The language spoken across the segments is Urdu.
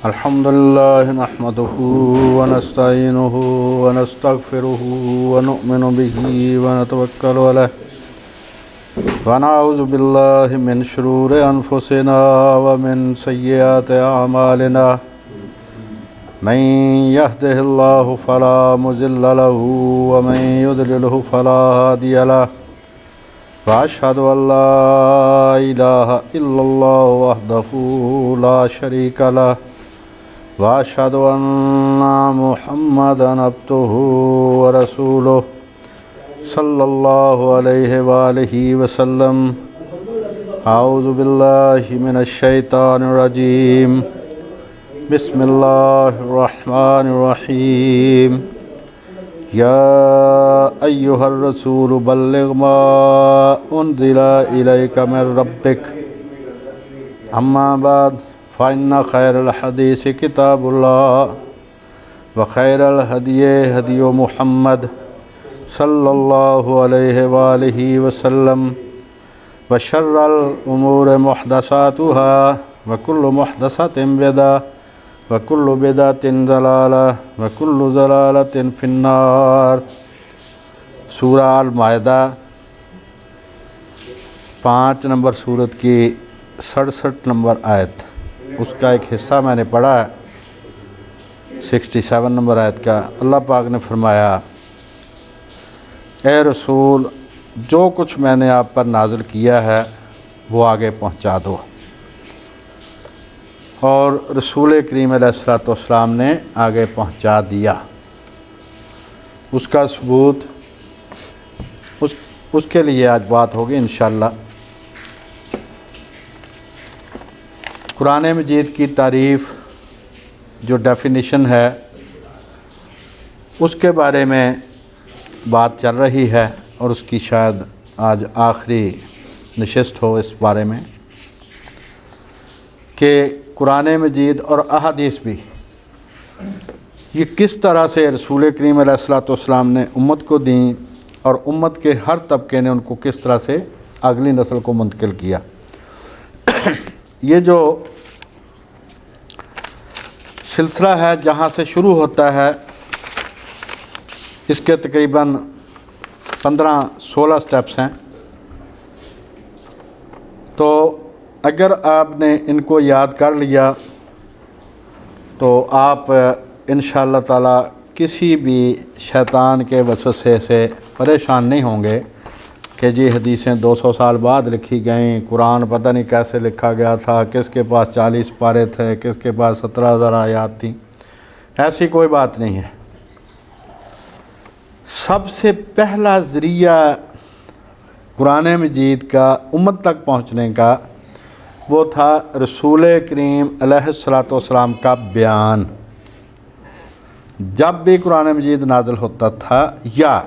الحمدللہ نحمدہ ونستعینہ ونستغفرہ ونؤمن بہ ونتوکل علیہ ونعوذ باللہ من شرور انفسنا ومن سیئات اعمالنا من یہدہ اللہ فلا مضل له ومن یضللہ فلا ہادی لہ واشہد ان لا الہ الا اللہ وحدہ لا شریک لہ واشہد ان محمدا عبدہ ورسولہ صلی اللہ علیہ وآلہ وسلم اعوذ باللہ من الشیطان الرجیم بسم اللہ الرحمن الرحیم یا ایہا الرسول بلغ ما انزل الیک من ربک اما بعد فإن خیر الحدیث کتاب اللہ وخیر الہدی ہدی محمد صلی اللہ علیہ وآلہ وسلم وشر الامور محدثاتها وکل محدثۃ بدعہ وکل بدعۃ ضلالہ وکل ضلالۃ فی النار۔ سورہ المائدہ 5 نمبر سورت کی 67 نمبر آیت، اس کا ایک حصہ میں نے پڑھا ہے 67 نمبر آیت کا۔ اللہ پاک نے فرمایا، اے رسول، جو کچھ میں نے آپ پر نازل کیا ہے وہ آگے پہنچا دو۔ اور رسول کریم علیہ السلام نے آگے پہنچا دیا۔ اس کا ثبوت اس کے لیے آج بات ہوگی انشاءاللہ۔ قرآن مجید کی تعریف جو ڈیفینیشن ہے اس کے بارے میں بات چل رہی ہے، اور اس کی شاید آج آخری نشست ہو اس بارے میں کہ قرآن مجید اور احادیث بھی یہ کس طرح سے رسول کریم علیہ السلام نے امت کو دیں، اور امت کے ہر طبقے نے ان کو کس طرح سے اگلی نسل کو منتقل کیا۔ یہ جو سلسلہ ہے جہاں سے شروع ہوتا ہے، اس کے تقریباً 15-16 سٹیپس ہیں، تو اگر آپ نے ان کو یاد کر لیا تو آپ انشاءاللہ تعالی کسی بھی شیطان کے وسوسے سے پریشان نہیں ہوں گے کہ جی حدیثیں 200 سال بعد لکھی گئیں، قرآن پتہ نہیں کیسے لکھا گیا تھا، کس کے پاس 40 پارے تھے، کس کے پاس 17,000 آیات تھیں۔ ایسی کوئی بات نہیں ہے۔ سب سے پہلا ذریعہ قرآن مجید کا امت تک پہنچنے کا وہ تھا رسول کریم علیہ السلام کا بیان۔ جب بھی قرآن مجید نازل ہوتا تھا یا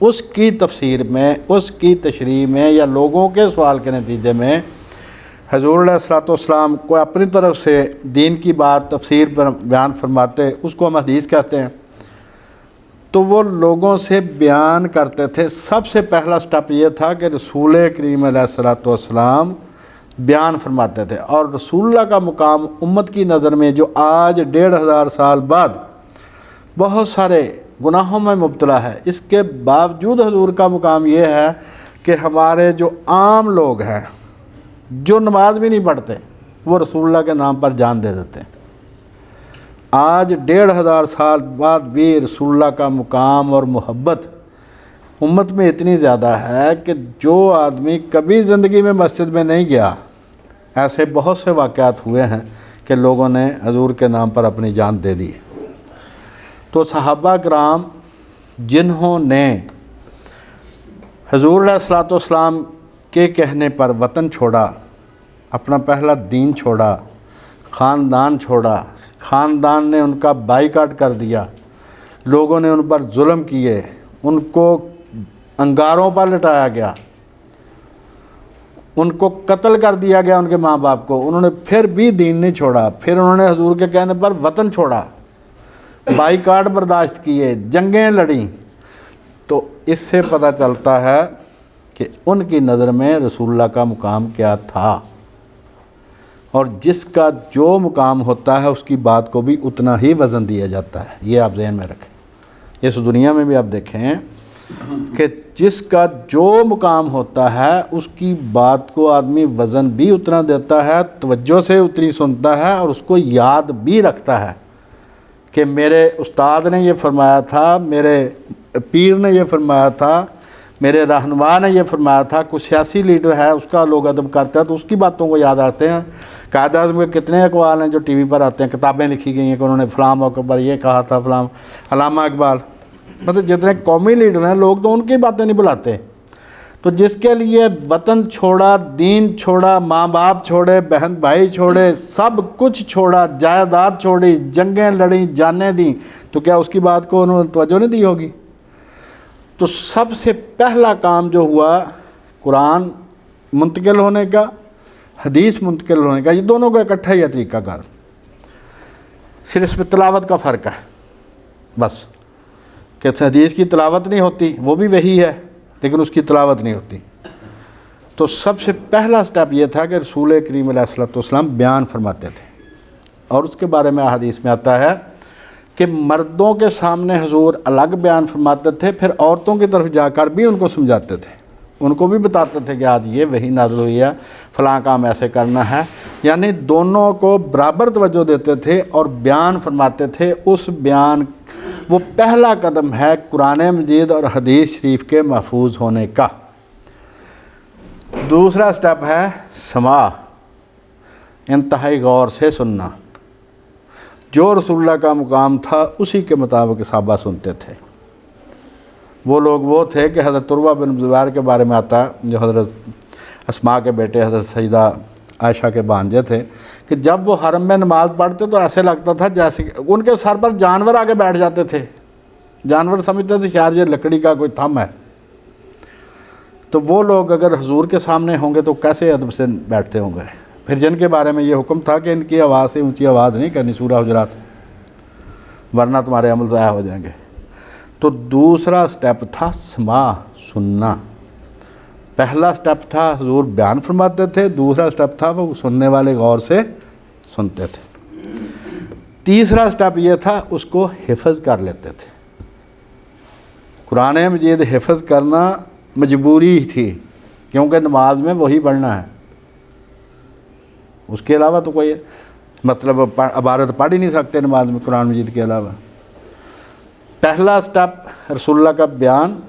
اس کی تفسیر میں، اس کی تشریح میں، یا لوگوں کے سوال کے نتیجے میں حضور علیہ السلام کو اپنی طرف سے دین کی بات تفسیر پر بیان فرماتے، اس کو ہم حدیث کہتے ہیں، تو وہ لوگوں سے بیان کرتے تھے۔ سب سے پہلا سٹیپ یہ تھا کہ رسول کریم علیہ السلام بیان فرماتے تھے، اور رسول اللہ کا مقام امت کی نظر میں جو آج 1500 سال بعد بہت سارے گناہوں میں مبتلا ہے، اس کے باوجود حضور کا مقام یہ ہے کہ ہمارے جو عام لوگ ہیں جو نماز بھی نہیں پڑھتے وہ رسول اللہ کے نام پر جان دے دیتے ہیں۔ آج 1500 سال بعد بھی رسول اللہ کا مقام اور محبت امت میں اتنی زیادہ ہے کہ جو آدمی کبھی زندگی میں مسجد میں نہیں گیا، ایسے بہت سے واقعات ہوئے ہیں کہ لوگوں نے حضور کے نام پر اپنی جان دے دی۔ تو صحابہ کرام جنہوں نے حضور علیہ السلام کے کہنے پر وطن چھوڑا، اپنا پہلا دین چھوڑا، خاندان چھوڑا، خاندان نے ان کا بائیکاٹ کر دیا، لوگوں نے ان پر ظلم کیے، ان کو انگاروں پر لٹایا گیا، ان کو قتل کر دیا گیا، ان کے ماں باپ کو، انہوں نے پھر بھی دین نہیں چھوڑا، پھر انہوں نے حضور کے کہنے پر وطن چھوڑا، بائیکاٹ برداشت کیے، جنگیں لڑیں۔ تو اس سے پتہ چلتا ہے کہ ان کی نظر میں رسول اللہ کا مقام کیا تھا، اور جس کا جو مقام ہوتا ہے اس کی بات کو بھی اتنا ہی وزن دیا جاتا ہے۔ یہ آپ ذہن میں رکھیں، اس دنیا میں بھی آپ دیکھیں کہ جس کا جو مقام ہوتا ہے اس کی بات کو آدمی وزن بھی اتنا دیتا ہے، توجہ سے اتنی سنتا ہے، اور اس کو یاد بھی رکھتا ہے کہ میرے استاد نے یہ فرمایا تھا، میرے پیر نے یہ فرمایا تھا، میرے رہنما نے یہ فرمایا تھا۔ کوئی سیاسی لیڈر ہے، اس کا لوگ ادب کرتے ہیں تو اس کی باتوں کو یاد رکھتے ہیں۔ قائد اعظم کے کتنے اقوال ہیں جو ٹی وی پر آتے ہیں، کتابیں لکھی گئی ہیں کہ انہوں نے فلاں موقع پر یہ کہا تھا، فلاں علامہ اقبال، مطلب جتنے قومی لیڈر ہیں لوگ تو ان کی باتیں نہیں بلاتے۔ تو جس کے لیے وطن چھوڑا، دین چھوڑا، ماں باپ چھوڑے، بہن بھائی چھوڑے، سب کچھ چھوڑا، جائیداد چھوڑی، جنگیں لڑیں، جانیں دیں، تو کیا اس کی بات کو انہوں نے توجہ نہیں دی ہوگی؟ تو سب سے پہلا کام جو ہوا قرآن منتقل ہونے کا، حدیث منتقل ہونے کا، یہ دونوں کا اکٹھا ہی ہے طریقہ کار، صرف اس میں تلاوت کا فرق ہے بس، کہ حدیث کی تلاوت نہیں ہوتی، وہ بھی وہی ہے لیکن اس کی تلاوت نہیں ہوتی۔ تو سب سے پہلا سٹیپ یہ تھا کہ رسول کریم علیہ الصلوۃ والسلام بیان فرماتے تھے، اور اس کے بارے میں حدیث میں آتا ہے کہ مردوں کے سامنے حضور الگ بیان فرماتے تھے، پھر عورتوں کی طرف جا کر بھی ان کو سمجھاتے تھے، ان کو بھی بتاتے تھے کہ آج یہ وحی نازل ہوئی ہے، فلاں کام ایسے کرنا ہے، یعنی دونوں کو برابر توجہ دیتے تھے اور بیان فرماتے تھے۔ اس بیان وہ پہلا قدم ہے قرآن مجید اور حدیث شریف کے محفوظ ہونے کا۔ دوسرا سٹیپ ہے سماع، انتہائی غور سے سننا۔ جو رسول اللہ کا مقام تھا اسی کے مطابق صحابہ سنتے تھے۔ وہ لوگ وہ تھے کہ حضرت عروہ بن زبیر کے بارے میں آتا ہے، جو حضرت اسماء کے بیٹے حضرت سیدہ عائشہ کے بھانجے تھے، کہ جب وہ حرم میں نماز پڑھتے تو ایسے لگتا تھا جیسے کہ ان کے سر پر جانور آگے بیٹھ جاتے تھے، جانور سمجھتے تھے شاید یہ لکڑی کا کوئی تھم ہے۔ تو وہ لوگ اگر حضور کے سامنے ہوں گے تو کیسے ادب سے بیٹھتے ہوں گے؟ پھر جن کے بارے میں یہ حکم تھا کہ ان کی آواز سے اونچی آواز نہیں کرنی، سورہ حجرات، ورنہ تمہارے عمل ضائع ہو جائیں گے۔ تو دوسرا سٹیپ تھا سماع، سننا۔ پہلا سٹیپ تھا حضور بیان فرماتے تھے، دوسرا سٹیپ تھا وہ سننے والے غور سے سنتے تھے۔ تیسرا سٹیپ یہ تھا اس کو حفظ کر لیتے تھے۔ قرآن مجید حفظ کرنا مجبوری تھی، کیونکہ نماز میں وہی پڑھنا ہے، اس کے علاوہ تو کوئی مطلب عبارت پڑھ ہی نہیں سکتے نماز میں قرآن مجید کے علاوہ۔ پہلا سٹیپ رسول اللہ کا بیان،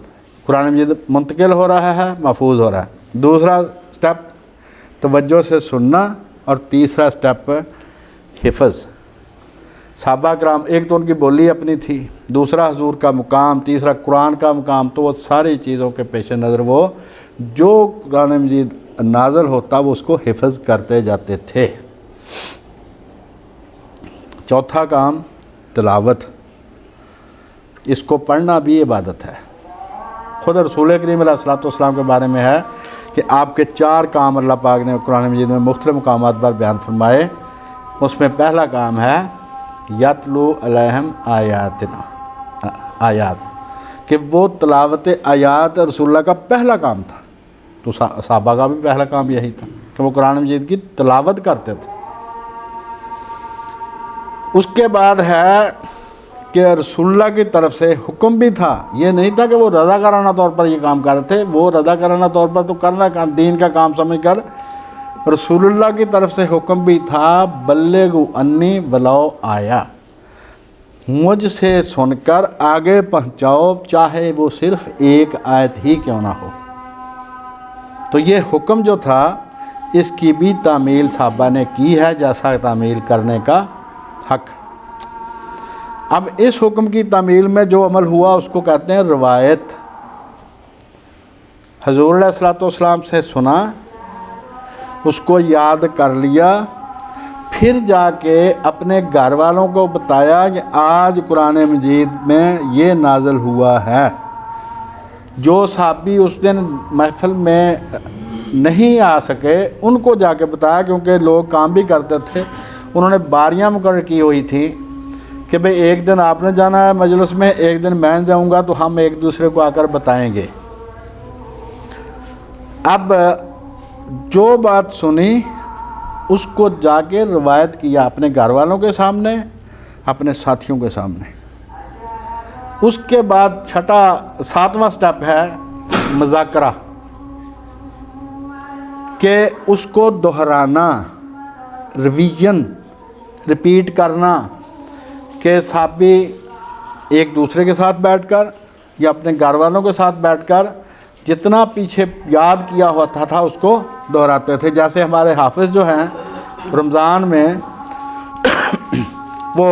قرآن مجید منتقل ہو رہا ہے، محفوظ ہو رہا ہے۔ دوسرا سٹیپ توجہ سے سننا، اور تیسرا سٹیپ حفظ۔ صحابہ کرام، ایک تو ان کی بولی اپنی تھی، دوسرا حضور کا مقام، تیسرا قرآن کا مقام، تو وہ ساری چیزوں کے پیش نظر وہ جو قرآن مجید نازل ہوتا وہ اس کو حفظ کرتے جاتے تھے۔ چوتھا کام تلاوت، اس کو پڑھنا بھی عبادت ہے۔ خود رسول کریم علیہ الصلوۃ والسلام کے بارے میں ہے کہ آپ کے 4 کام اللہ پاک نے قرآن مجید میں مختلف مقامات پر بیان فرمائے۔ اس میں پہلا کام ہے یتلو علیہم آیاتنا، آیات، کہ وہ تلاوت آیات رسول اللہ کا پہلا کام تھا۔ تو صحابہ کا بھی پہلا کام یہی تھا کہ وہ قرآن مجید کی تلاوت کرتے تھے۔ اس کے بعد ہے کہ رسول اللہ کی طرف سے حکم بھی تھا، یہ نہیں تھا کہ وہ رضاکارانہ طور پر یہ کام کر رہے تھے، وہ رضاکارانہ طور پر تو کرنا دین کا کام سمجھ کر، رسول اللہ کی طرف سے حکم بھی تھا بلغوا انی ولو آیا، مجھ سے سن کر آگے پہنچاؤ چاہے وہ صرف ایک آیت ہی کیوں نہ ہو۔ تو یہ حکم جو تھا اس کی بھی تعمیل صحابہ نے کی ہے، جیسا تعمیل کرنے کا حق۔ اب اس حکم کی تعمیل میں جو عمل ہوا اس کو کہتے ہیں روایت۔ حضور علیہ الصلوۃ والسلام سے سنا، اس کو یاد کر لیا، پھر جا کے اپنے گھر والوں کو بتایا کہ آج قرآن مجید میں یہ نازل ہوا ہے۔ جو صحابی اس دن محفل میں نہیں آ سکے ان کو جا کے بتایا، کیونکہ لوگ کام بھی کرتے تھے، انہوں نے باریاں مقرر کی ہوئی تھی کہ بھئی ایک دن آپ نے جانا ہے مجلس میں، ایک دن میں جاؤں گا، تو ہم ایک دوسرے کو آ کر بتائیں گے۔ اب جو بات سنی اس کو جا کے روایت کیا اپنے گھر والوں کے سامنے، اپنے ساتھیوں کے سامنے۔ اس کے بعد ساتواں سٹیپ ہے مذاکرہ، کہ اس کو دہرانا، ریویژن، ریپیٹ کرنا، کہ صحابی ایک دوسرے کے ساتھ بیٹھ کر یا اپنے گھر والوں کے ساتھ بیٹھ کر جتنا پیچھے یاد کیا ہوتا تھا اس کو دہراتے تھے۔ جیسے ہمارے حافظ جو ہیں رمضان میں وہ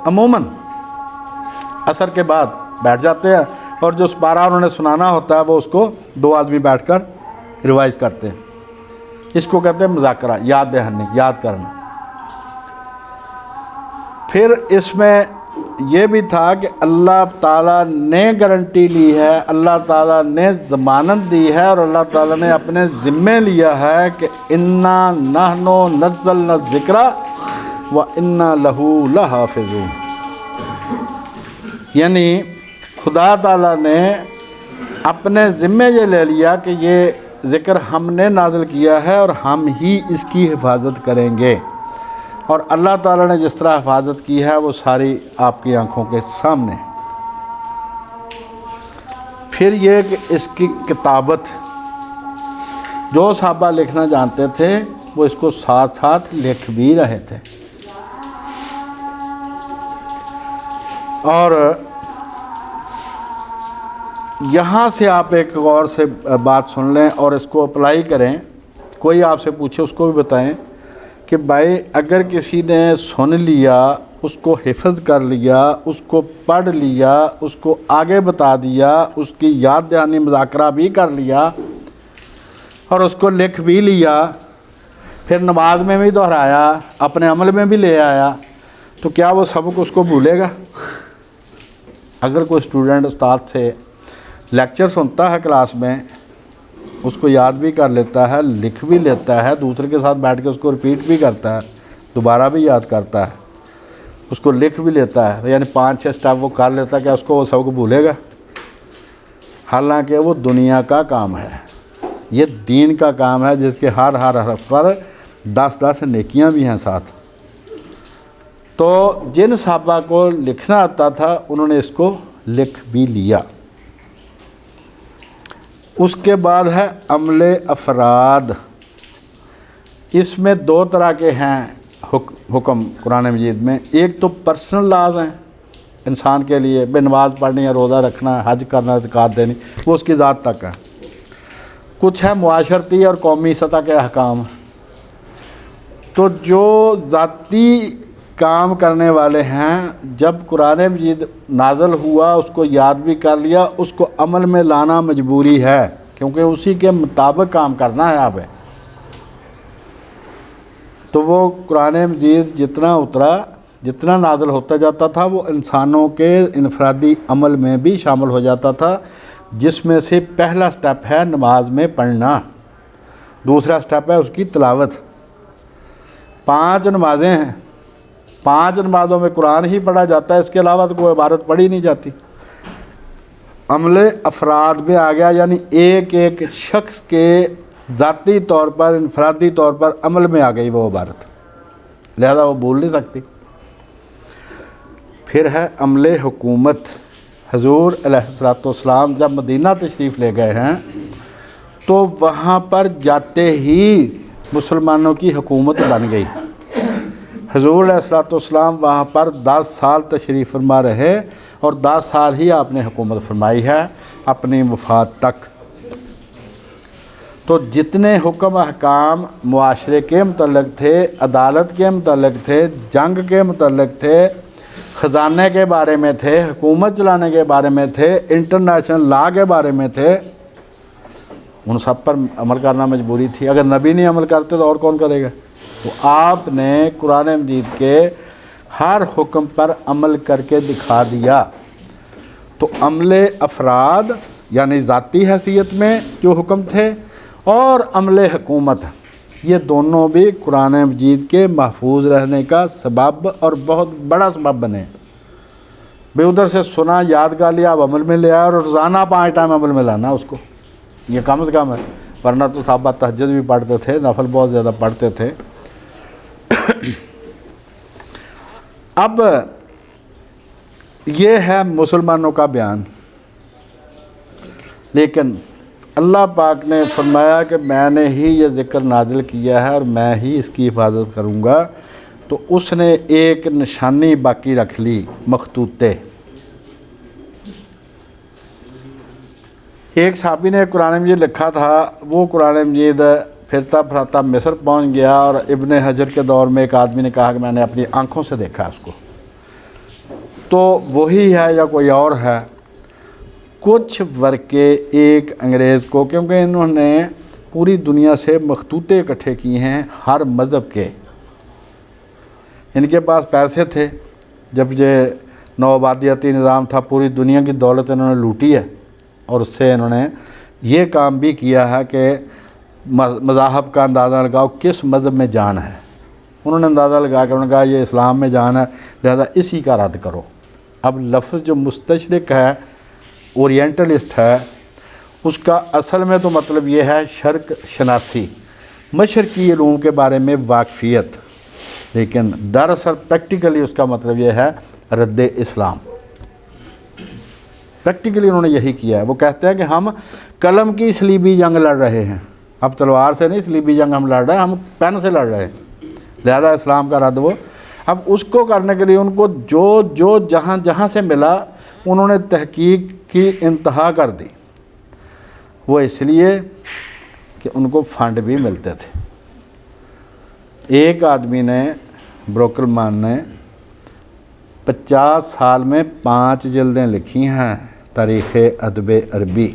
عموماً عصر کے بعد بیٹھ جاتے ہیں اور جو سپارہ انہوں نے سنانا ہوتا ہے وہ اس کو 2 آدمی بیٹھ کر ریوائز کرتے ہیں۔ اس کو کہتے ہیں مذاکرہ، یاد دہانی، یاد کرنا۔ پھر اس میں یہ بھی تھا کہ اللہ تعالیٰ نے گارنٹی لی ہے، اللہ تعالیٰ نے ضمانت دی ہے اور اللہ تعالیٰ نے اپنے ذمے لیا ہے کہ انا نحن نزلنا الذکر وانا لہ لحافظون، یعنی خدا تعالیٰ نے اپنے ذمے یہ لے لیا کہ یہ ذکر ہم نے نازل کیا ہے اور ہم ہی اس کی حفاظت کریں گے۔ اور اللہ تعالیٰ نے جس طرح حفاظت کی ہے وہ ساری آپ کی آنکھوں کے سامنے۔ پھر یہ کہ اس کی کتابت، جو صحابہ لکھنا جانتے تھے وہ اس کو ساتھ ساتھ لکھ بھی رہے تھے۔ اور یہاں سے آپ ایک غور سے بات سن لیں اور اس کو اپلائی کریں۔ کوئی آپ سے پوچھے اس کو بھی بتائیں کہ بھائی اگر کسی نے سن لیا، اس کو حفظ کر لیا، اس کو پڑھ لیا، اس کو آگے بتا دیا، اس کی یاد دہانی مذاکرہ بھی کر لیا اور اس کو لکھ بھی لیا، پھر نماز میں بھی دہرایا، اپنے عمل میں بھی لے آیا، تو کیا وہ سبق اس کو بھولے گا؟ اگر کوئی اسٹوڈنٹ استاد سے لیکچر سنتا ہے کلاس میں، اس کو یاد بھی کر لیتا ہے، لکھ بھی لیتا ہے، دوسرے کے ساتھ بیٹھ کے اس کو ریپیٹ بھی کرتا ہے، دوبارہ بھی یاد کرتا ہے، اس کو لکھ بھی لیتا ہے، یعنی 5-6 سٹیپ وہ کر لیتا ہے، کہ اس کو وہ سبق بھولے گا؟ حالانکہ وہ دنیا کا کام ہے، یہ دین کا کام ہے، جس کے ہر حرف پر 10 نیکیاں بھی ہیں ساتھ۔ تو جن صحابہ کو لکھنا آتا تھا انہوں نے اس کو لکھ بھی لیا۔ اس کے بعد ہے عمل افراد۔ اس میں 2 طرح کے ہیں حکم قرآن مجید میں۔ ایک تو پرسنل لاز ہیں انسان کے لیے، بے نماز پڑھنی ہے، روزہ رکھنا، حج کرنا، زکوٰۃ دینی، وہ اس کی ذات تک ہے۔ کچھ ہے معاشرتی اور قومی سطح کے احکام۔ تو جو ذاتی کام کرنے والے ہیں، جب قرآن مجید نازل ہوا اس کو یاد بھی کر لیا، اس کو عمل میں لانا مجبوری ہے، کیونکہ اسی کے مطابق کام کرنا ہے آپ۔ تو وہ قرآن مجید جتنا اترا، جتنا نازل ہوتا جاتا تھا، وہ انسانوں کے انفرادی عمل میں بھی شامل ہو جاتا تھا، جس میں سے پہلا سٹیپ ہے نماز میں پڑھنا، دوسرا سٹیپ ہے اس کی تلاوت۔ 5 نمازیں ہیں، 5 نمازوں میں قرآن ہی پڑھا جاتا ہے، اس کے علاوہ تو کوئی عبادت پڑھی نہیں جاتی۔ عمل افراد میں آ گیا، یعنی ایک ایک شخص کے ذاتی طور پر، انفرادی طور پر عمل میں آ گئی وہ عبادت، لہذا وہ بھول نہیں سکتی۔ پھر ہے عمل حکومت۔ حضور علیہ الصلوۃ والسلام جب مدینہ تشریف لے گئے ہیں تو وہاں پر جاتے ہی مسلمانوں کی حکومت بن گئی۔ حضور علیہ الصلوۃ والسلام وہاں پر 10 سال تشریف فرما رہے اور 10 سال ہی آپ نے حکومت فرمائی ہے اپنی وفات تک۔ تو جتنے حکم احکام معاشرے کے متعلق تھے، عدالت کے متعلق تھے، جنگ کے متعلق تھے، خزانے کے بارے میں تھے، حکومت چلانے کے بارے میں تھے، انٹرنیشنل لا کے بارے میں تھے، ان سب پر عمل کرنا مجبوری تھی۔ اگر نبی نہیں عمل کرتے تو اور کون کرے گا؟ تو آپ نے قرآن مجید کے ہر حکم پر عمل کر کے دکھا دیا۔ تو عمل افراد یعنی ذاتی حیثیت میں جو حکم تھے، اور عمل حکومت، یہ دونوں بھی قرآن مجید کے محفوظ رہنے کا سبب اور بہت بڑا سبب بنے۔ بے ادھر سے سنا، یاد کر لیا، اب عمل میں لے آیا، اور روزانہ 5 ٹائم عمل میں لانا اس کو، یہ کم از کم ہے۔ ورنہ تو صحابہ تہجد بھی پڑھتے تھے، نفل بہت زیادہ پڑھتے تھے۔ اب یہ ہے مسلمانوں کا بیان، لیکن اللہ پاک نے فرمایا کہ میں نے ہی یہ ذکر نازل کیا ہے اور میں ہی اس کی حفاظت کروں گا، تو اس نے ایک نشانی باقی رکھ لی، مخطوطے۔ ایک صحابی نے قرآن مجید لکھا تھا، وہ قرآن مجید پھرتا پھراتا مصر پہنچ گیا، اور ابن حجر کے دور میں ایک آدمی نے کہا کہ میں نے اپنی آنکھوں سے دیکھا اس کو، تو وہی ہے یا کوئی اور ہے؟ کچھ ورقے ایک انگریز کو، کیونکہ انہوں نے پوری دنیا سے مخطوطے اکٹھے کیے ہیں ہر مذہب کے، ان کے پاس پیسے تھے، جب یہ نوآبادیاتی نظام تھا پوری دنیا کی دولت انہوں نے لوٹی ہے، اور اس سے انہوں نے یہ کام بھی کیا ہے کہ مذاہب کا اندازہ لگاؤ کس مذہب میں جان ہے، انہوں نے اندازہ لگا کہ انہوں نے کہا یہ اسلام میں جان ہے، لہذا اسی کا رد کرو۔ اب لفظ جو مستشرق ہے، اورینٹلسٹ ہے، اس کا اصل میں تو مطلب یہ ہے شرق شناسی، مشرقی علوم کے بارے میں واقفیت، لیکن دراصل پریکٹیکلی اس کا مطلب یہ ہے رد اسلام۔ پریکٹیکلی انہوں نے یہی کیا ہے۔ وہ کہتے ہیں کہ ہم قلم کی صلیبی جنگ لڑ رہے ہیں، اب تلوار سے نہیں صلیبی جنگ ہم لڑ رہے ہیں، ہم پین سے لڑ رہے ہیں، لہذا اسلام کا رد وہ۔ اب اس کو کرنے کے لیے ان کو جو جہاں سے ملا انہوں نے تحقیق کی انتہا کر دی، وہ اس لیے کہ ان کو فنڈ بھی ملتے تھے۔ ایک آدمی نے، بروکلمان نے 50 سال میں 5 جلدیں لکھی ہیں تاریخ ادب عربی،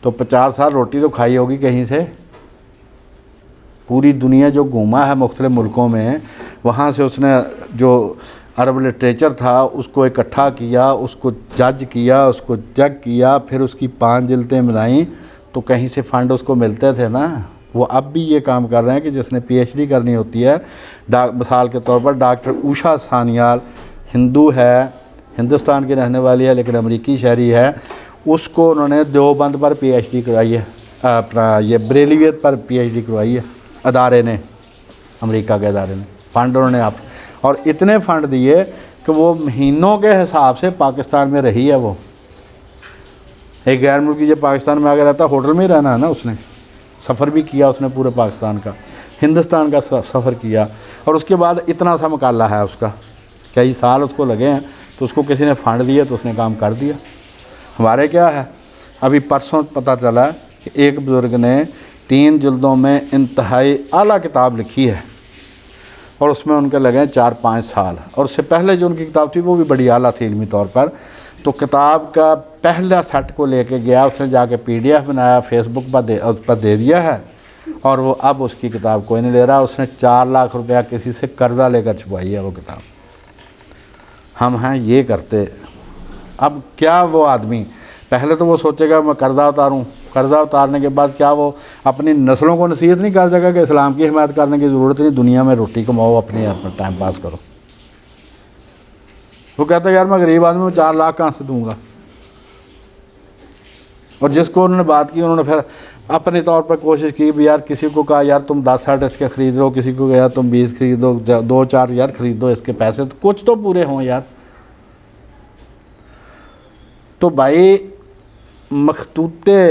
تو 50 سال روٹی تو کھائی ہوگی کہیں سے، پوری دنیا جو گھوما ہے مختلف ملکوں میں، وہاں سے اس نے جو عرب لٹریچر تھا اس کو اکٹھا کیا، اس کو جج کیا، اس کو چیک کیا، پھر اس کی 5 جلدیں ملائیں، تو کہیں سے فنڈ اس کو ملتے تھے نا۔ وہ اب بھی یہ کام کر رہے ہیں کہ جس نے پی ایچ ڈی کرنی ہوتی ہے، مثال کے طور پر ڈاکٹر اوشا سانیال ہندو ہے، ہندوستان کی رہنے والی ہے لیکن امریکی شہری ہے، اس کو انہوں نے دیوبند پر پی ایچ ڈی کروائی ہے، اپنا یہ بریلویت پر پی ایچ ڈی کروائی ہے، ادارے نے، امریکہ کے ادارے نے، فنڈ انہوں نے اور اتنے فنڈ دیے کہ وہ مہینوں کے حساب سے پاکستان میں رہی ہے۔ وہ ایک غیر ملکی جب پاکستان میں آ کے رہتا ہوٹل میں ہی رہنا ہے نا، اس نے سفر بھی کیا، اس نے پورے پاکستان کا، ہندوستان کا سفر کیا، اور اس کے بعد اتنا سا مقالہ ہے اس کا، کئی سال اس کو لگے ہیں، تو اس کو کسی نے فنڈ دیا تو اس نے کام کر دیا۔ ہمارے کیا ہے، ابھی پرسوں پتہ چلا کہ ایک بزرگ نے 3 جلدوں میں انتہائی اعلیٰ کتاب لکھی ہے، اور اس میں ان کے لگے 4-5 سال، اور اس سے پہلے جو ان کی کتاب تھی وہ بھی بڑی اعلیٰ تھی علمی طور پر۔ تو کتاب کا پہلا سیٹ کو لے کے گیا، اس نے جا کے PDF بنایا، فیس بک پر دے دیا ہے، اور وہ اب اس کی کتاب کوئی نہیں لے رہا، اس نے 4 لاکھ روپیہ کسی سے قرضہ لے کر چھپوائی ہے وہ کتاب۔ ہم ہیں یہ کرتے۔ اب کیا وہ آدمی، پہلے تو وہ سوچے گا میں قرضہ اتاروں، قرضہ اتارنے کے بعد کیا وہ اپنی نسلوں کو نصیحت نہیں کر سکے کہ اسلام کی حمایت کرنے کی ضرورت نہیں، دنیا میں روٹی کماؤ، اپنا ٹائم پاس کرو۔ وہ کہتا ہے یار میں غریب آدمی میں 4 لاکھ کہاں سے دوں گا؟ اور جس کو انہوں نے بات کی، انہوں نے پھر اپنے طور پر کوشش کی بھی، یار کسی کو کہا یار تم 10 سیٹ اس کے خرید لو، کسی کو کہا یار تم 20 خرید لو، 2-4 یار خرید دو اس کے پیسے، تو کچھ تو پورے ہوں یار۔ تو بھائی مخطوطے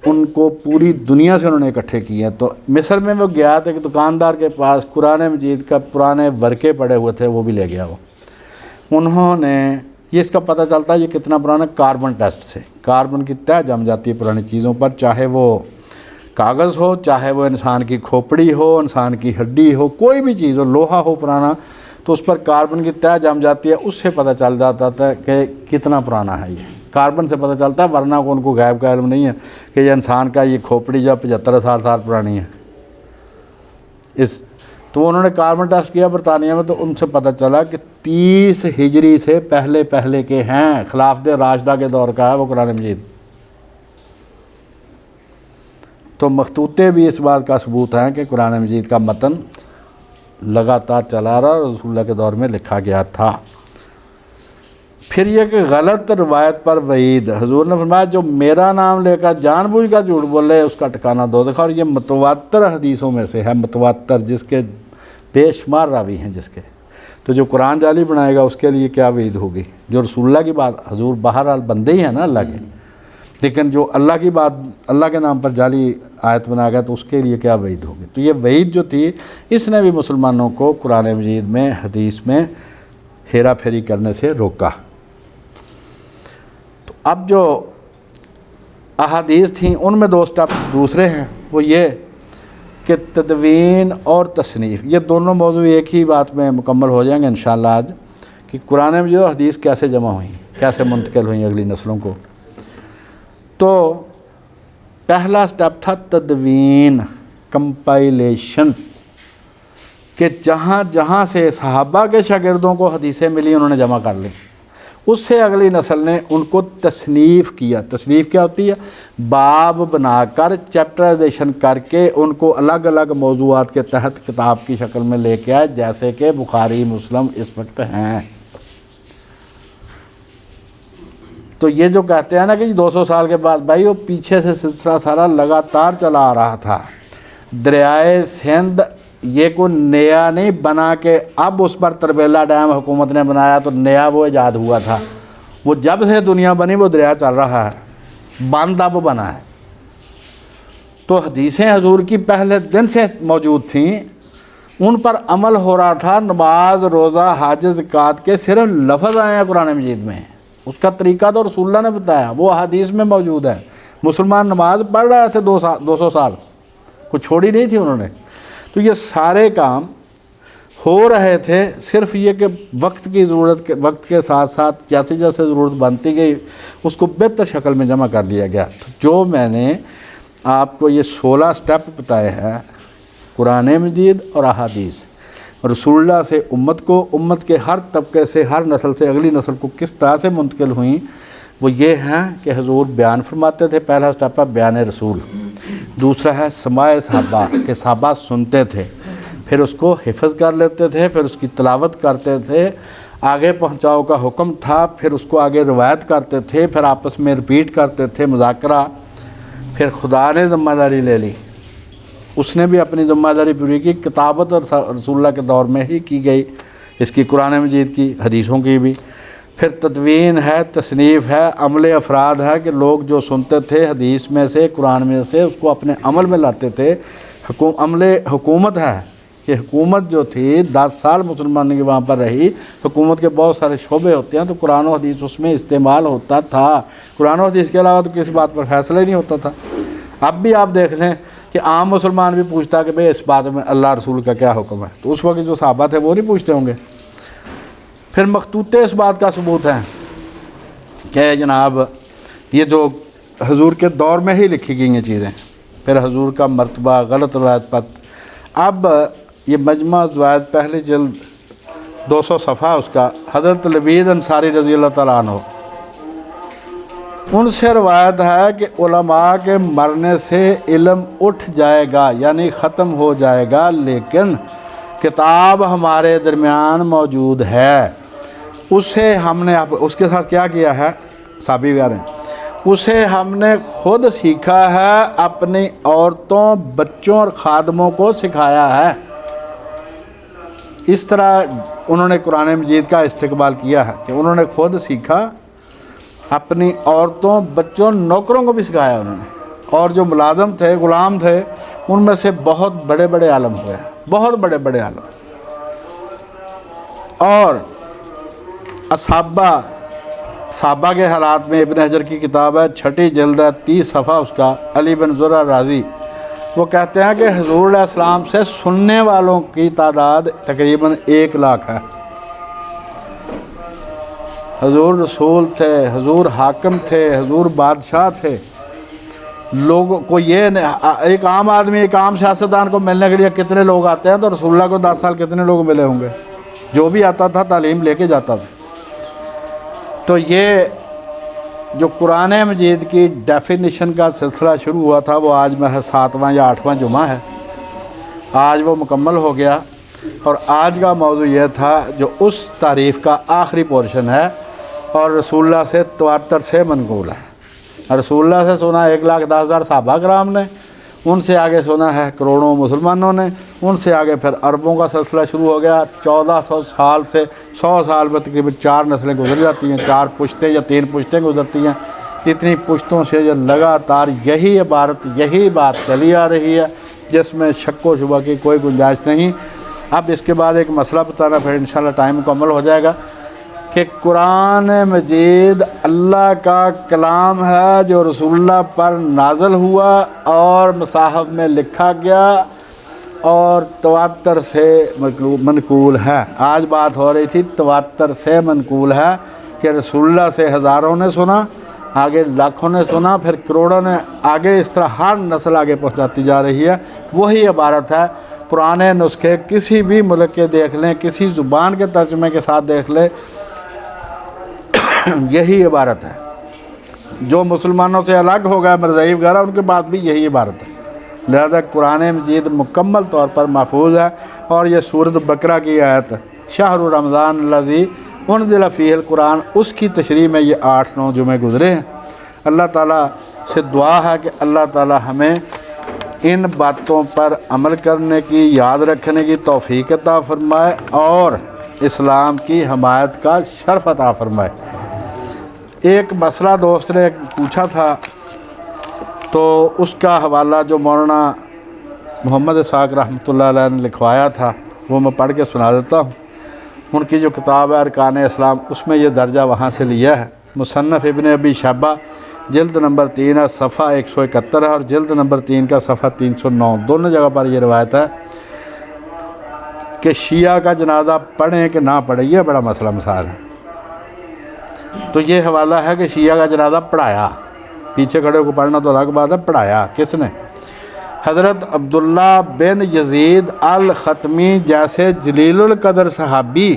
ان کو پوری دنیا سے انہوں نے اکٹھے کیے ہیں۔ تو مصر میں وہ گیا تھا کہ دکاندار کے پاس قرآن مجید کا پرانے ورقے پڑے ہوئے تھے، وہ بھی لے گیا وہ۔ انہوں نے یہ اس کا پتہ چلتا ہے یہ کتنا پرانا، کاربن ٹیسٹ سے کاربن کی تہ جم جاتی ہے پرانی چیزوں پر، چاہے وہ کاغذ ہو، چاہے وہ انسان کی کھوپڑی ہو، انسان کی ہڈی ہو، کوئی بھی چیز ہو، لوہا ہو پرانا، تو اس پر کاربن کی تہ جم جاتی ہے، اس سے پتہ چل جاتا تھا کہ کتنا پرانا ہے۔ یہ کاربن سے پتہ چلتا ہے، ورنہ کو ان کو غیب کا علم نہیں ہے کہ یہ انسان کا یہ کھوپڑی جو 75 سال پرانی ہے۔ تو انہوں نے کاربن ٹیسٹ کیا برطانیہ میں، تو ان سے پتہ چلا کہ 30 ہجری سے پہلے کے ہیں، خلافت راشدہ کے دور کا ہے وہ قرآن مجید۔ تو مخطوطے بھی اس بات کا ثبوت ہیں کہ قرآن مجید کا متن لگاتار چلا رہا اور رسول اللہ کے دور میں لکھا گیا تھا۔ پھر یہ کہ غلط روایت پر وعید، حضور نے فرمایا جو میرا نام لے کر جان بوجھ کر جھوٹ بولے اس کا ٹھکانہ دوزخ، اور یہ متواتر حدیثوں میں سے ہے، متواتر جس کے بے شمار راوی ہیں جس کے، تو جو قرآن جعلی بنائے گا اس کے لیے کیا وعید ہوگی؟ جو رسول اللہ کی بات، حضور بہرحال بندے ہی ہیں نا اللہ کے، لیکن جو اللہ کی بات اللہ کے نام پر جعلی آیت بنا گیا تو اس کے لیے کیا وعید ہوگی؟ تو یہ وعید جو تھی اس نے بھی مسلمانوں کو قرآن مجید میں حدیث میں ہیرا پھیری کرنے سے روکا۔ تو اب جو احادیث تھیں ان میں دو سٹیپ دوسرے ہیں، وہ یہ کہ تدوین اور تصنیف، یہ دونوں موضوع ایک ہی بات میں مکمل ہو جائیں گے انشاءاللہ آج، کہ قرآن مجید اور حدیث کیسے جمع ہوئیں، کیسے منتقل ہوئیں اگلی نسلوں کو۔ تو پہلا سٹیپ تھا تدوین، کمپائلیشن، کہ جہاں جہاں سے صحابہ کے شاگردوں کو حدیثیں ملی انہوں نے جمع کر لی، اس سے اگلی نسل نے ان کو تصنیف کیا۔ تصنیف کیا ہوتی ہے؟ باب بنا کر چیپٹرائزیشن کر کے ان کو الگ الگ موضوعات کے تحت کتاب کی شکل میں لے کے آئے، جیسے کہ بخاری مسلم اس وقت ہیں۔ تو یہ جو کہتے ہیں نا کہ 200 سال کے بعد، بھائی وہ پیچھے سے سلسلہ سارا لگاتار چلا آ رہا تھا۔ دریائے سندھ یہ کوئی نیا نہیں بنا کہ اب اس پر تربیلا ڈیم حکومت نے بنایا تو نیا وہ ایجاد ہوا تھا، وہ جب سے دنیا بنی وہ دریا چل رہا ہے، بند اب بنا ہے۔ تو حدیثیں حضور کی پہلے دن سے موجود تھیں، ان پر عمل ہو رہا تھا۔ نماز، روزہ، حج، زکوٰۃ کے صرف لفظ آئے ہیں قرآن مجید میں، اس کا طریقہ تو رسول اللہ نے بتایا، وہ حدیث میں موجود ہے۔ مسلمان نماز پڑھ رہے تھے 200 سال، کچھ چھوڑی نہیں تھی انہوں نے۔ تو یہ سارے کام ہو رہے تھے، صرف یہ کہ وقت کی ضرورت کے وقت کے ساتھ ساتھ جیسے جیسے ضرورت بنتی گئی اس کو بہتر شکل میں جمع کر لیا گیا۔ تو جو میں نے آپ کو یہ 16 سٹیپ بتائے ہیں قرآن مجید اور احادیث، رسول اللہ سے امت کو، امت کے ہر طبقے سے، ہر نسل سے اگلی نسل کو کس طرح سے منتقل ہوئیں، وہ یہ ہیں کہ حضور بیان فرماتے تھے۔ پہلا سٹیپ ہے بیان رسول، دوسرا ہے سماع صحابہ، کہ صحابہ سنتے تھے، پھر اس کو حفظ کر لیتے تھے، پھر اس کی تلاوت کرتے تھے، آگے پہنچاؤ کا حکم تھا، پھر اس کو آگے روایت کرتے تھے، پھر آپس میں رپیٹ کرتے تھے، مذاکرہ، پھر خدا نے ذمہ داری لے لی، اس نے بھی اپنی ذمہ داری پوری کی۔ کتابت اور رسول اللہ کے دور میں ہی کی گئی، اس کی قرآن مجید کی، حدیثوں کی بھی۔ پھر تدوین ہے، تصنیف ہے، عمل افراد ہے کہ لوگ جو سنتے تھے حدیث میں سے، قرآن میں سے، اس کو اپنے عمل میں لاتے تھے۔ عمل حکومت ہے کہ حکومت جو تھی 10 سال مسلمان کی وہاں پر رہی، حکومت کے بہت سارے شعبے ہوتے ہیں تو قرآن و حدیث اس میں استعمال ہوتا تھا، قرآن و حدیث کے علاوہ تو کسی بات پر فیصلہ ہی نہیں ہوتا تھا۔ اب بھی آپ دیکھ لیں کہ عام مسلمان بھی پوچھتا کہ بھئی اس بات میں اللہ رسول کا کیا حکم ہے، تو اس وقت جو صحابہ تھے وہ نہیں پوچھتے ہوں گے۔ پھر مخطوطے اس بات کا ثبوت ہیں کہ جناب یہ جو حضور کے دور میں ہی لکھی گئی ہیں چیزیں، پھر حضور کا مرتبہ، غلط روایت پر۔ اب یہ مجمع الزوائد پہلی جلد 200 صفحہ اس کا، حضرت لبید انصاری رضی اللہ تعالیٰ عنہ، ان سے روایت ہے کہ علماء کے مرنے سے علم اٹھ جائے گا، یعنی ختم ہو جائے گا، لیکن کتاب ہمارے درمیان موجود ہے، اسے ہم نے اس کے ساتھ کیا کیا ہے صحابی کہہ رہے ہیں، اسے ہم نے خود سیکھا ہے، اپنی عورتوں، بچوں اور خادموں کو سکھایا ہے۔ اس طرح انہوں نے قرآن مجید کا استقبال کیا ہے کہ انہوں نے خود سیکھا، اپنی عورتوں، بچوں، نوکروں کو بھی سکھایا انہوں نے، اور جو ملازم تھے، غلام تھے، ان میں سے بہت بڑے بڑے عالم ہوئے، بہت بڑے بڑے عالم۔ اور صحابہ کے حالات میں ابن حجر کی کتاب ہے، 6 جلد ہے، 30 صفحہ اس کا، علی بن زرع رازی، وہ کہتے ہیں کہ حضور علیہ السلام سے سننے والوں کی تعداد تقریباً 1 لاکھ ہے۔ حضور رسول تھے، حضور حاکم تھے، حضور بادشاہ تھے، لوگوں کو یہ ایک عام آدمی، ایک عام سیاستدان کو ملنے کے لیے کتنے لوگ آتے ہیں، تو رسول اللہ کو 10 سال کتنے لوگ ملے ہوں گے؟ جو بھی آتا تھا تعلیم لے کے جاتا تھا۔ تو یہ جو قرآن مجید کی ڈیفینیشن کا سلسلہ شروع ہوا تھا وہ آج میں 7واں یا 8واں جمعہ ہے، آج وہ مکمل ہو گیا۔ اور آج کا موضوع یہ تھا جو اس تعریف کا آخری پورشن ہے اور رسول اللہ سے 73 سے منقول ہے۔ رسول اللہ سے سنا 1,10,000 صحابہ کرام نے، ان سے آگے سنا ہے کروڑوں مسلمانوں نے، ان سے آگے پھر عربوں کا سلسلہ شروع ہو گیا۔ 1400 سال سے 100 سال میں تقریباً 4 نسلیں گزر جاتی ہیں، 4 پشتیں یا 3 پشتیں گزرتی ہیں۔ اتنی پشتوں سے یہ لگاتار یہی عبارت، یہی بات چلی آ رہی ہے، جس میں شک و شبہ کی کوئی گنجائش نہیں۔ اب اس کے بعد ایک مسئلہ بتانا، پھر انشاءاللہ ٹائم مکمل ہو جائے گا، کہ قرآن مجید اللہ کا کلام ہے جو رسول اللہ پر نازل ہوا اور مصاحف میں لکھا گیا اور 73 سے منقول ہے۔ آج بات ہو رہی تھی 73 سے منقول ہے، کہ رسول اللہ سے ہزاروں نے سنا، آگے لاکھوں نے سنا، پھر کروڑوں نے، آگے اس طرح ہر نسل آگے پہنچاتی جا رہی ہے۔ وہی عبارت ہے، پرانے نسخے کسی بھی ملک کے دیکھ لیں، کسی زبان کے ترجمے کے ساتھ دیکھ لیں، یہی عبارت ہے۔ جو مسلمانوں سے الگ ہو گیا مرزائی وغیرہ، ان کے بعد بھی یہی عبارت ہے۔ لہذا قرآن مجید مکمل طور پر محفوظ ہے۔ اور یہ سورۃ بقرہ کی آیت شہر رمضان الذی انزل فیہ القرآن، اس کی تشریح میں یہ 8-9 جمعے گزرے ہیں۔ اللہ تعالیٰ سے دعا ہے کہ اللہ تعالیٰ ہمیں ان باتوں پر عمل کرنے کی، یاد رکھنے کی توفیق عطا فرمائے اور اسلام کی حمایت کا شرف عطا فرمائے۔ ایک مسئلہ دوست نے پوچھا تھا، تو اس کا حوالہ جو مولانا محمد اسحاق رحمۃ اللہ علیہ نے لکھوایا تھا، وہ میں پڑھ کے سنا دیتا ہوں۔ ان کی جو کتاب ہے ارکان اسلام، اس میں یہ درجہ وہاں سے لیا ہے۔ مصنف ابن ابی شیبہ جلد نمبر 3 ہے، صفحہ 171 ہے، اور جلد نمبر 3 کا صفحہ 309، دونوں جگہ پر یہ روایت ہے کہ شیعہ کا جنازہ پڑھیں کہ نہ پڑھیں، یہ بڑا مسئلہ مسائل ہے۔ تو یہ حوالہ ہے کہ شیعہ کا جنازہ پڑھایا، پیچھے کھڑے کو پڑھنا تو الگ بات ہے، پڑھایا کس نے؟ حضرت عبداللہ بن یزید الختمی جیسے جلیل القدر صحابی،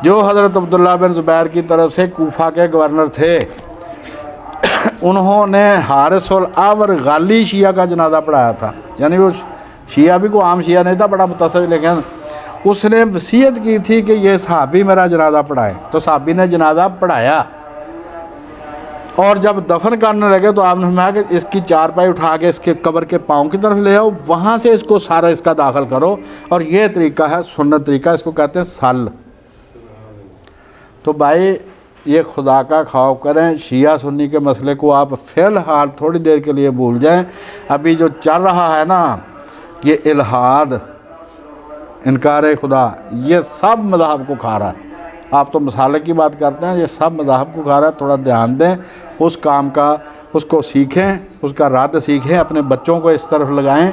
جو حضرت عبداللہ بن زبیر کی طرف سے کوفہ کے گورنر تھے، انہوں نے حارث الاعور غالی شیعہ کا جنازہ پڑھایا تھا۔ یعنی وہ شیعہ بھی کوئی عام شیعہ نہیں تھا، بڑا متصوف، لیکن اس نے وصیت کی تھی کہ یہ صحابی میرا جنازہ پڑھائے، تو صحابی نے جنازہ پڑھایا۔ اور جب دفن کرنے لگے تو آپ نے فرمایا کہ اس کی چارپائی اٹھا کے اس کے قبر کے پاؤں کی طرف لے آؤ، وہاں سے اس کو سارا اس کا داخل کرو، اور یہ طریقہ ہے سنت طریقہ، اس کو کہتے ہیں سل۔ تو بھائی یہ خدا کا خوف کریں، شیعہ سنی کے مسئلے کو آپ فی الحال تھوڑی دیر کے لیے بھول جائیں۔ ابھی جو چل رہا ہے نا، یہ الحاد، انکار خدا، یہ سب مذہب کو کھا رہا ہے۔ آپ تو مسالے کی بات کرتے ہیں، یہ سب مذہب کو کھا رہا ہے۔ تھوڑا دھیان دیں اس کام کا، اس کو سیکھیں، اس کا رد سیکھیں، اپنے بچوں کو اس طرف لگائیں،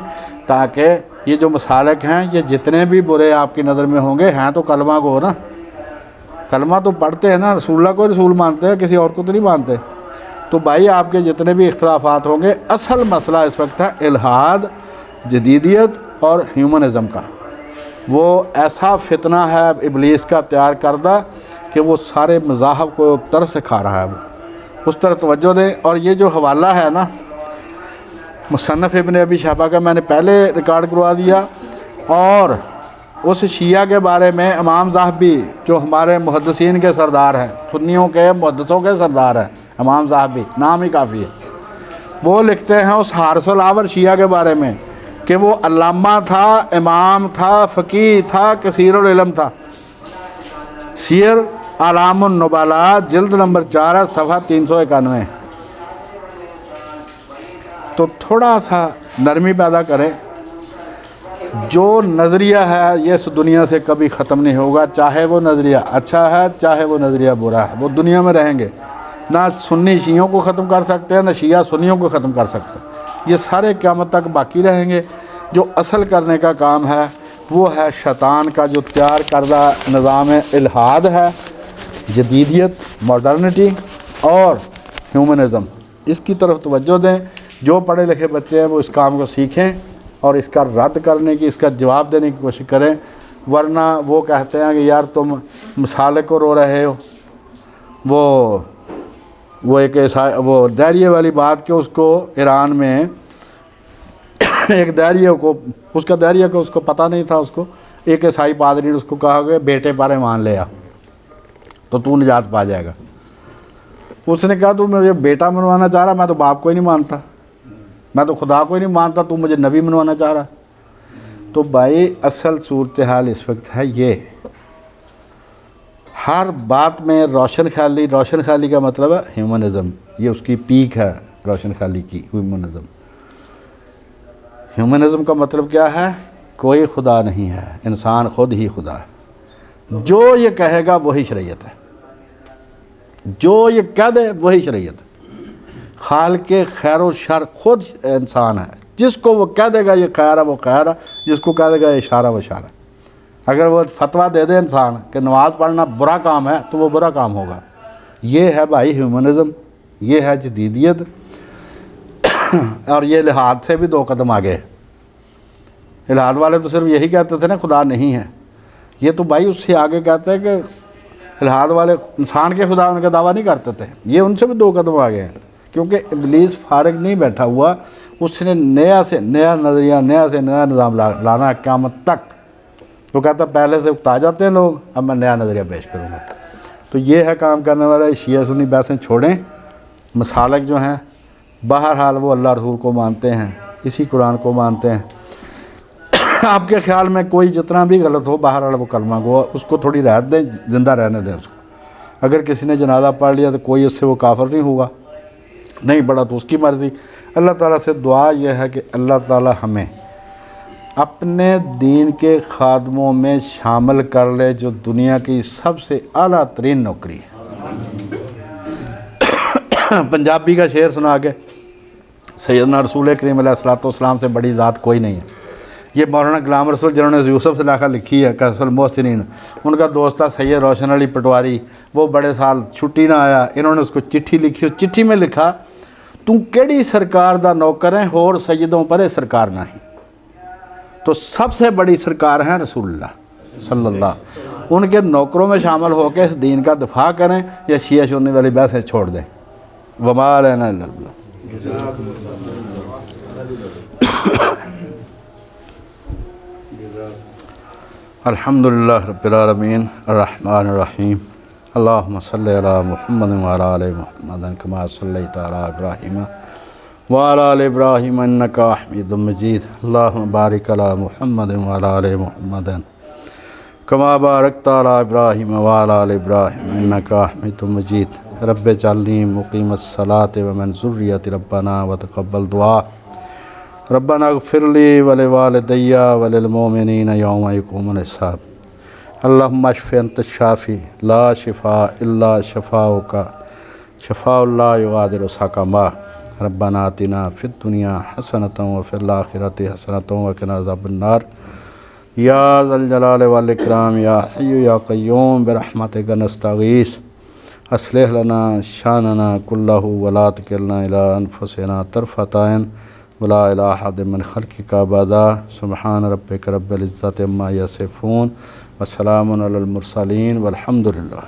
تاکہ یہ جو مسالک ہیں، یہ جتنے بھی برے آپ کی نظر میں ہوں گے، ہیں تو کلمہ کو نا، کلمہ تو پڑھتے ہیں نا، رسول اللہ کو رسول مانتے ہیں، کسی اور کو تو نہیں مانتے۔ تو بھائی آپ کے جتنے بھی اختلافات ہوں گے، اصل مسئلہ اس وقت ہے الحاد، جدیدیت اور ہیومنزم کا۔ وہ ایسا فتنہ ہے ابلیس کا تیار کردہ کہ وہ سارے مذاہب کو ایک طرف سے کھا رہا ہے، وہ اس طرح توجہ دیں۔ اور یہ جو حوالہ ہے نا مصنف ابن ابی شیبہ کا، میں نے پہلے ریکارڈ کروا دیا، اور اس شیعہ کے بارے میں امام زاہبی جو ہمارے محدثین کے سردار ہیں، سنیوں کے محدثوں کے سردار ہیں، امام زاہبی نام ہی کافی ہے، وہ لکھتے ہیں اس حارث الاعور شیعہ کے بارے میں کہ وہ علامہ تھا، امام تھا، فقیہ تھا، کثیر العلم تھا۔ سیر اعلام النبلاء جلد نمبر 4 ہے، صفحہ 391۔ تو تھوڑا سا نرمی پیدا کریں، جو نظریہ ہے یہ اس دنیا سے کبھی ختم نہیں ہوگا، چاہے وہ نظریہ اچھا ہے، چاہے وہ نظریہ برا ہے، وہ دنیا میں رہیں گے۔ نہ سنی شیعوں کو ختم کر سکتے ہیں، نہ شیعہ سنیوں کو ختم کر سکتے ہیں، یہ سارے قیامت تک باقی رہیں گے۔ جو اصل کرنے کا کام ہے وہ ہے شیطان کا جو تیار کردہ نظام الحاد ہے، جدیدیت، ماڈرنٹی اور ہیومنزم، اس کی طرف توجہ دیں۔ جو پڑھے لکھے بچے ہیں وہ اس کام کو سیکھیں اور اس کا رد کرنے کی، اس کا جواب دینے کی کوشش کریں، ورنہ وہ کہتے ہیں کہ یار تم مسالک کو رو رہے ہو۔ وہ ایک ایسا وہ داہریے والی بات کہ اس کو ایران میں ایک داہریے کو، اس کا داہریہ کو اس کو پتہ نہیں تھا، اس کو ایک عیسائی پادری نے اس کو کہا کہ بیٹے پر ایمان لے آ، تو تو نجات پا جائے گا۔ اس نے کہا تو مجھے بیٹا منوانا چاہ رہا، میں تو باپ کو ہی نہیں مانتا، میں تو خدا کو ہی نہیں مانتا، تو مجھے نبی منوانا چاہ رہا۔ تو بھائی اصل صورتحال اس وقت ہے یہ، ہر بات میں روشن خیالی کا مطلب ہے ہیومنزم، یہ اس کی پیک ہے روشن خیالی کی، ہیومنزم۔ ہیومنزم کا مطلب کیا ہے؟ کوئی خدا نہیں ہے، انسان خود ہی خدا ہے، جو یہ کہے گا وہی شریعت ہے، جو یہ کہہ دے وہی شریعت ہے۔ خالق خیر و شر خود انسان ہے، جس کو وہ کہہ دے گا یہ خیر ہے وہ خیر ہے، جس کو کہہ دے گا یہ اشارہ وہ اشارہ ہے۔ اگر وہ فتویٰ دے دے انسان کہ نماز پڑھنا برا کام ہے تو وہ برا کام ہوگا۔ یہ ہے بھائی ہیومنزم، یہ ہے جدیدیت، اور یہ الحاد سے بھی 2 قدم آگے ہے۔ الحاد والے تو صرف یہی کہتے تھے نا خدا نہیں ہے، یہ تو بھائی اس سے آگے کہتے ہیں کہ الحاد والے انسان کے خدا ان کا دعویٰ نہیں کرتے تھے، یہ ان سے بھی 2 قدم آگے ہیں، کیونکہ ابلیس فارغ نہیں بیٹھا ہوا، اس نے نیا سے نیا نظریہ، نیا سے نیا نظام لانا ہے قیامت تک۔ وہ کہتا پہلے سے اکتا جاتے ہیں لوگ، اب میں نیا نظریہ پیش کروں گا۔ تو یہ ہے کام کرنے والا، شیعہ سنی بحثیں چھوڑیں، مسالک جو ہیں بہرحال وہ اللہ رسول کو مانتے ہیں، اسی قرآن کو مانتے ہیں۔ آپ کے خیال میں کوئی جتنا بھی غلط ہو بہرحال وہ کلمہ گو، اس کو تھوڑی رعایت دیں، زندہ رہنے دیں اس کو۔ اگر کسی نے جنازہ پڑھ لیا تو کوئی اس سے وہ کافر نہیں ہوا، نہیں پڑھا تو اس کی مرضی۔ اللہ تعالیٰ سے دعا یہ ہے کہ اللہ تعالیٰ ہمیں اپنے دین کے خادموں میں شامل کر لے، جو دنیا کی سب سے اعلیٰ ترین نوکری ہے۔ پنجابی کا شعر سنا کے، سیدنا رسول کریم علیہ السلام سے بڑی ذات کوئی نہیں ہے۔ یہ مولانا غلام رسول جنہوں نے یوسف سلاخہ لکھی ہے کہف المحسنین، ان کا دوست تھا سید روشن علی پٹواری، وہ بڑے سال چھٹی نہ آیا، انہوں نے اس کو چٹھی لکھی، اس چٹھی میں لکھا تو کیڑی سرکار دا نوکر ہے اور سیدوں پر سرکار نہیں، تو سب سے بڑی سرکار ہیں رسول اللہ صلی اللہ، ان کے نوکروں میں شامل ہو کے اس دین کا دفاع کریں، یا شیعہ سنی والی بحثیں چھوڑ دیں۔ وما علینا الا البلاغ۔ الحمدللہ رب العالمین الرحمن الرحیم، اللہم صلی علی محمد وعلی آل محمد کما صلیت علی ابراہیم وعلی آل ابراہیم انکا حمید مجید، اللہم بارک علی محمد وعلی آل محمد کما بارکت علی ابراہیم وعلی آل ابراہیم انکا حمید مجید، رب اجعلنی مقیم الصلاۃ ومن ذریتی ربنا وتقبل دعا، ربنا اغفر لی ولوالدی وللمؤمنین یوم یقوم الحساب، اللہم اشف انت الشافی لا شفاء الا شفاؤک شفاء لا یغادر سقما، ربنا آتنا فی الدنیا حسنۃ وفی الآخرۃ حسنۃ وقنا عذاب النار، یا ذا الجلال والاکرام یا حی یا قیوم برحمتک نستغیث، اصلح لنا شاننا کلہ ولا تکلنا الی انفسنا طرفۃ عین ولا الی احد من خلقک ابدا، سبحان ربک رب العزۃ عما یصفون وسلام علی المرسلین والحمد للہ۔